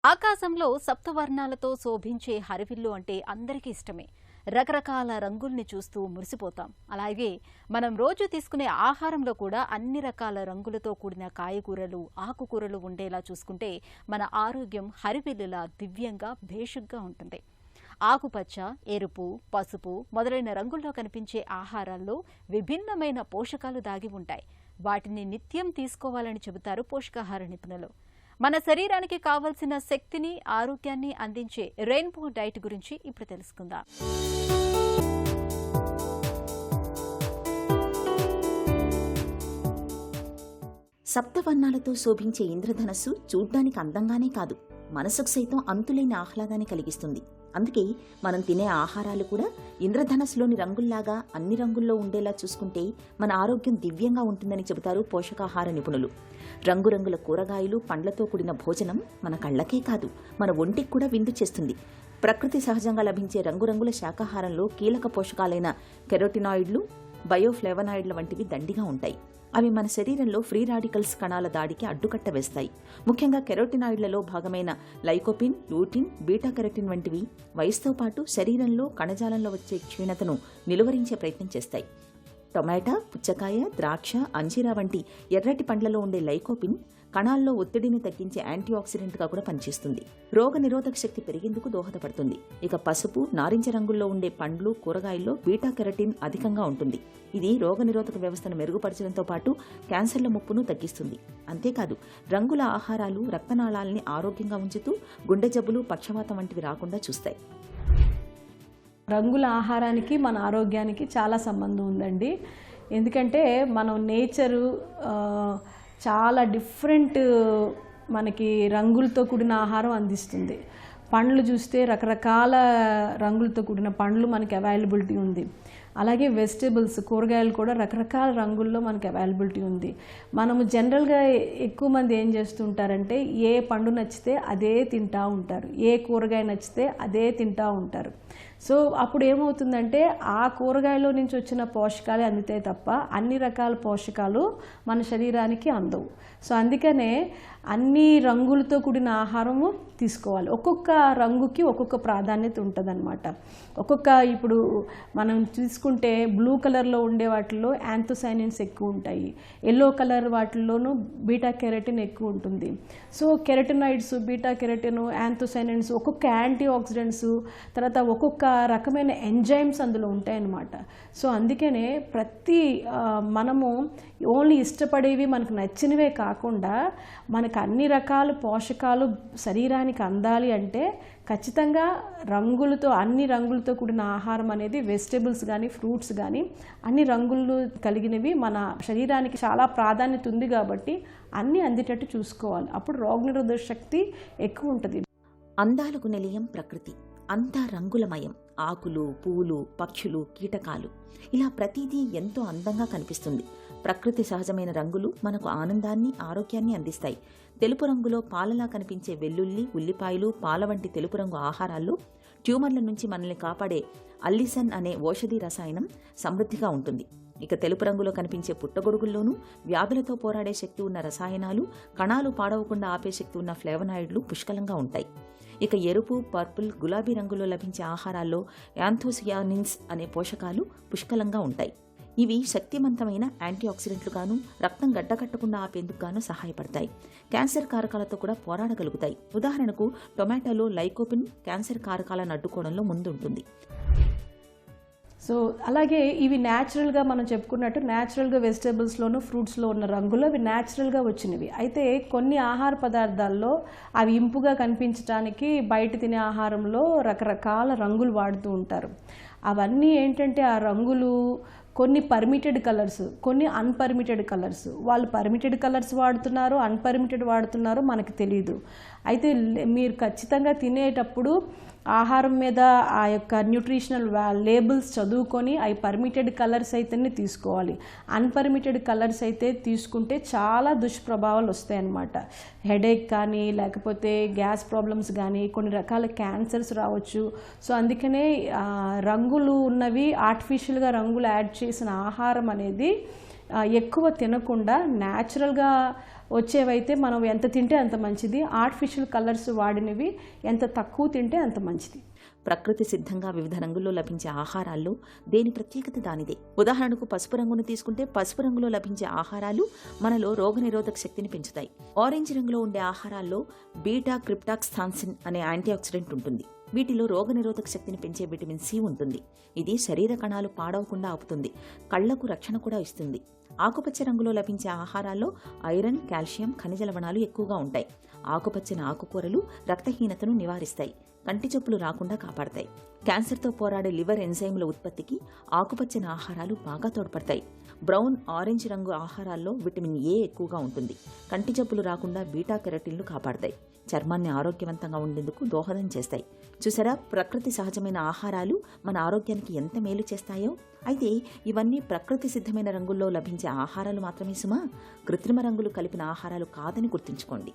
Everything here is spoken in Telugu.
ఆకాశంలో సప్తవర్ణాలతో శోభించే హరివిల్లు అంటే అందరికీ ఇష్టమే. రకరకాల రంగుల్ని చూస్తూ మురిసిపోతాం. అలాగే మనం రోజు తీసుకునే ఆహారంలో కూడా అన్ని రకాల రంగులతో కూడిన కాయగూరలు, ఆకుకూరలు ఉండేలా చూసుకుంటే మన ఆరోగ్యం హరివిల్లులా దివ్యంగా, భేషుగ్గా ఉంటుంది. ఆకుపచ్చ, ఎరుపు, పసుపు మొదలైన రంగుల్లో కనిపించే ఆహారాల్లో విభిన్నమైన పోషకాలు దాగి ఉంటాయి. వాటిని నిత్యం తీసుకోవాలని చెబుతారు పోషకాహార నిపుణులు. మన శరీరానికి కావలసిన శక్తిని, ఆరోగ్యాన్ని అందించే రెయిన్బో డైట్ గురించి ఇప్పుడు తెలుసుకుందాం. సప్తవర్ణాలతో శోభించే ఇంద్రధనస్సు చూడ్డానికి అందంగానే కాదు, మనసుకు సైతం అంతులేని ఆహ్లాదాన్ని కలిగిస్తుంది. అందుకే మనం తినే ఆహారాలు కూడా ఇంద్రధనస్సులోని రంగుల్లాగా అన్ని రంగుల్లో ఉండేలా చూసుకుంటే మన ఆరోగ్యం దివ్యంగా ఉంటుందని చెబుతారు పోషకాహార నిపుణులు. రంగురంగుల కూరగాయలు, పండ్లతో కూడిన భోజనం మన కళ్ళకే కాదు, మన ఒంటికి కూడా విందు చేస్తుంది. ప్రకృతి సహజంగా లభించే రంగురంగుల శాకాహారంలో కీలక పోషకాలైన కెరోటినాయిడ్లు, బయోఫ్లేవనాయిడ్ల వంటివి దండిగా ఉంటాయి. అవి మన శరీరంలో ఫ్రీ రాడికల్స్ కణాల దాడికి అడ్డుకట్ట వేస్తాయి. ముఖ్యంగా కెరోటినాయిడ్లలో భాగమైన లైకోపిన్, లూటిన్, బీటా కెరోటిన్ వంటివి వయసుతో పాటు శరీరంలో కణజాలంలో వచ్చే క్షీణతను నిలువరించే ప్రయత్నం చేస్తాయి. టొమాటో, పుచ్చకాయ, ద్రాక్ష, అంజీరా వంటి ఎర్రటి పండ్లలో ఉండే లైకోపిన్ కణాల్లో ఒత్తిడిని తగ్గించే యాంటీఆక్సిడెంట్గా కూడా పనిచేస్తుంది. రోగ నిరోధక శక్తి పెరిగేందుకు దోహదపడుతుంది. ఇక పసుపు, నారింజ రంగుల్లో ఉండే పండ్లు, కూరగాయల్లో బీటా కెరోటిన్ అధికంగా ఉంటుంది. ఇది రోగ నిరోధక వ్యవస్థను మెరుగుపరచడంతో పాటు క్యాన్సర్ల ముప్పును తగ్గిస్తుంది. అంతేకాదు రంగుల ఆహారాలు రక్తనాళాలని ఆరోగ్యంగా ఉంచుతూ గుండె జబ్బులు, పక్షవాతం వంటివి రాకుండా చూస్తాయి. రంగుల ఆహారానికి మన ఆరోగ్యానికి చాలా సంబంధం ఉందండి. ఎందుకంటే మనం నేచరు చాలా డిఫరెంట్ మనకి రంగులతో కూడిన ఆహారం అందిస్తుంది. పండ్లు చూస్తే రకరకాల రంగులతో కూడిన పండ్లు మనకి అవైలబిలిటీ ఉంది. అలాగే వెజిటేబుల్స్, కూరగాయలు కూడా రకరకాల రంగుల్లో మనకి అవైలబిలిటీ ఉంది. మనము జనరల్గా ఎక్కువ మంది ఏం చేస్తుంటారంటే ఏ పండు నచ్చితే అదే తింటూ ఉంటారు, ఏ కూరగాయ నచ్చితే అదే తింటూ ఉంటారు. సో అప్పుడు ఏమవుతుందంటే ఆ కూరగాయలో నుంచి వచ్చిన పోషకాలే అందుతాయి తప్ప అన్ని రకాల పోషకాలు మన శరీరానికి అందవు. సో అందుకనే అన్ని రంగులతో కూడిన ఆహారము తీసుకోవాలి. ఒక్కొక్క రంగుకి ఒక్కొక్క ప్రాధాన్యత ఉంటుందన్నమాట. ఇప్పుడు మనం తీసుకుంటే బ్లూ కలర్లో ఉండే వాటిల్లో యాంథోసైనిన్స్ ఎక్కువ ఉంటాయి, ఎల్లో కలర్ వాటిల్లోనూ బీటా కెరటిన్ ఎక్కువ ఉంటుంది. So carotenoids, beta carotene, anthocyanins ఒక్కొక్క యాంటీ ఆక్సిడెంట్స్, తర్వాత ఒక్కొక్క రకమైన ఎంజైమ్స్ అందులో ఉంటాయన్నమాట. సో అందుకనే మనము ఓన్లీ ఇష్టపడేవి, మనకు నచ్చినవే కాకుండా మనకు అన్ని రకాల పోషకాలు శరీరానికి అందాలి అంటే ఖచ్చితంగా అన్ని రంగులతో కూడిన ఆహారం అనేది వెజిటేబుల్స్ కానీ, ఫ్రూట్స్ కానీ అన్ని రంగులు కలిగినవి మన శరీరానికి చాలా ప్రాధాన్యత ఉంది. కాబట్టి అన్నీ అందేటట్టు చూసుకోవాలి. అప్పుడు రోగనిరోధక శక్తి ఎక్కువ ఉంటుంది. అందాలకు నిలయం ప్రకృతి, అంతా రంగులమయం. ఆకులు, పూలు, పక్షులు, కీటకాలు ఇలా ప్రతిదీ ఎంతో అందంగా కనిపిస్తుంది. ప్రకృతి సహజమైన రంగులు మనకు ఆనందాన్ని, ఆరోగ్యాన్ని అందిస్తాయి. తెలుపు రంగులో పాలలా కనిపించే వెల్లుల్లి, ఉల్లిపాయలు, పాల వంటి తెలుపు రంగు ఆహారాల్లో ట్యూమర్ల నుంచి మనల్ని కాపాడే అల్లిసన్ అనే ఓషధి రసాయనం సమృద్ధిగా ఉంటుంది. ఇక తెలుపు రంగులో కనిపించే పుట్టగొడుగుల్లోనూ వ్యాధులతో పోరాడే శక్తి ఉన్న రసాయనాలు, కణాలు పాడవకుండా ఆపే శక్తి ఉన్న ఫ్లేవనాయిడ్లు పుష్కలంగా ఉంటాయి. ఇక ఎరుపు, పర్పుల్, గులాబీ రంగులో లభించే ఆహారాల్లో యాంథోసియానిన్స్ అనే పోషకాలు పుష్కలంగా ఉంటాయి. ఇవి శక్తివంతమైన యాంటీఆక్సిడెంట్లు గాను, రక్తం గడ్డకట్టకుండా ఆపేందుకు గాను సహాయపడతాయి. క్యాన్సర్ కారకాలతో కూడా పోరాడగలుగుతాయి. ఉదాహరణకు టొమాటోలో లైకోపిన్ క్యాన్సర్ కారకాలను అడ్డుకోవడంలో ముందుంటుంది. సో అలాగే ఇవి న్యాచురల్గా మనం చెప్పుకున్నట్టు న్యాచురల్గా వెజిటేబుల్స్లోనూ, ఫ్రూట్స్లో ఉన్న రంగులు అవి న్యాచురల్గా వచ్చినవి. అయితే కొన్ని ఆహార పదార్థాల్లో అవి ఇంపుగా కనిపించడానికి బయట తినే ఆహారంలో రకరకాల రంగులు వాడుతూ ఉంటారు. అవన్నీ ఏంటంటే ఆ రంగులు కొన్ని పర్మిటెడ్ కలర్స్, కొన్ని అన్పర్మిటెడ్ కలర్స్. వాళ్ళు పర్మిటెడ్ కలర్స్ వాడుతున్నారు, అన్పర్మిటెడ్ వాడుతున్నారో మనకు తెలియదు. అయితే మీరు ఖచ్చితంగా తినేటప్పుడు ఆహారం మీద ఆ యొక్క న్యూట్రిషనల్ లేబుల్స్ చదువుకొని అవి పర్మిటెడ్ కలర్స్ అయితేనే తీసుకోవాలి. అన్పర్మిటెడ్ కలర్స్ అయితే తీసుకుంటే చాలా దుష్ప్రభావాలు వస్తాయన్నమాట. హెడేక్ కానీ, లేకపోతే గ్యాస్ ప్రాబ్లమ్స్ కానీ, కొన్ని రకాల క్యాన్సర్స్ రావచ్చు. సో అందుకనే రంగులు ఉన్నవి, ఆర్టిఫిషియల్గా రంగులు యాడ్ చేసిన ఆహారం అనేది ఎక్కువ తినకుండా న్యాచురల్గా వచ్చేవైతే మనం ఎంత తింటే అంత మంచిది. ఆర్టిఫిషియల్ కలర్స్ వాడినవి ఎంత తక్కువ తింటే అంత మంచిది. ప్రకృతి సిద్ధంగా వివిధ రంగుల్లో లభించే ఆహారాల్లో దేని ప్రత్యేకత దానిదే. ఉదాహరణకు పసుపు రంగును తీసుకుంటే పసుపు రంగులో లభించే ఆహారాలు మనలో రోగనిరోధక శక్తిని పెంచుతాయి. ఆరెంజ్ రంగులో ఉండే ఆహారాల్లో బీటా క్రిప్టాక్సాన్సిన్ అనే యాంటీఆక్సిడెంట్ ఉంటుంది. వీటిలో రోగనిరోధక శక్తిని పెంచే విటమిన్ సి ఉంటుంది. ఇది శరీర కణాలు పాడవకుండా ఆపుతుంది, కళ్లకు రక్షణ కూడా ఇస్తుంది. ఆకుపచ్చ రంగులో లభించే ఆహారాల్లో ఐరన్, కాల్షియం, ఖనిజ లవణాలు ఎక్కువగా ఉంటాయి. ఆకుపచ్చని ఆకుకూరలు రక్తహీనతను నివారిస్తాయి, కంటి జబ్బులు రాకుండా కాపాడతాయి. క్యాన్సర్తో పోరాడే లివర్ ఎంజైమ్ల ఉత్పత్తికి ఆకుపచ్చని ఆహారాలు బాగా తోడ్పడతాయి. బ్రౌన్, ఆరెంజ్ రంగు ఆహారాల్లో విటమిన్ ఏ ఎక్కువగా ఉంటుంది. కంటి జబ్బులు రాకుండా బీటా కెరటిన్లు కాపాడతాయి, చర్మాన్ని ఆరోగ్యవంతంగా ఉండేందుకు దోహదం చేస్తాయి. చూసారా, ప్రకృతి సహజమైన ఆహారాలు మన ఆరోగ్యానికి ఎంత మేలు చేస్తాయో. అయితే ఇవన్నీ ప్రకృతి సిద్ధమైన రంగుల్లో లభించే ఆహారాలు మాత్రమే సుమా, కృత్రిమ రంగులు కలిపిన ఆహారాలు కాదని గుర్తుంచుకోండి.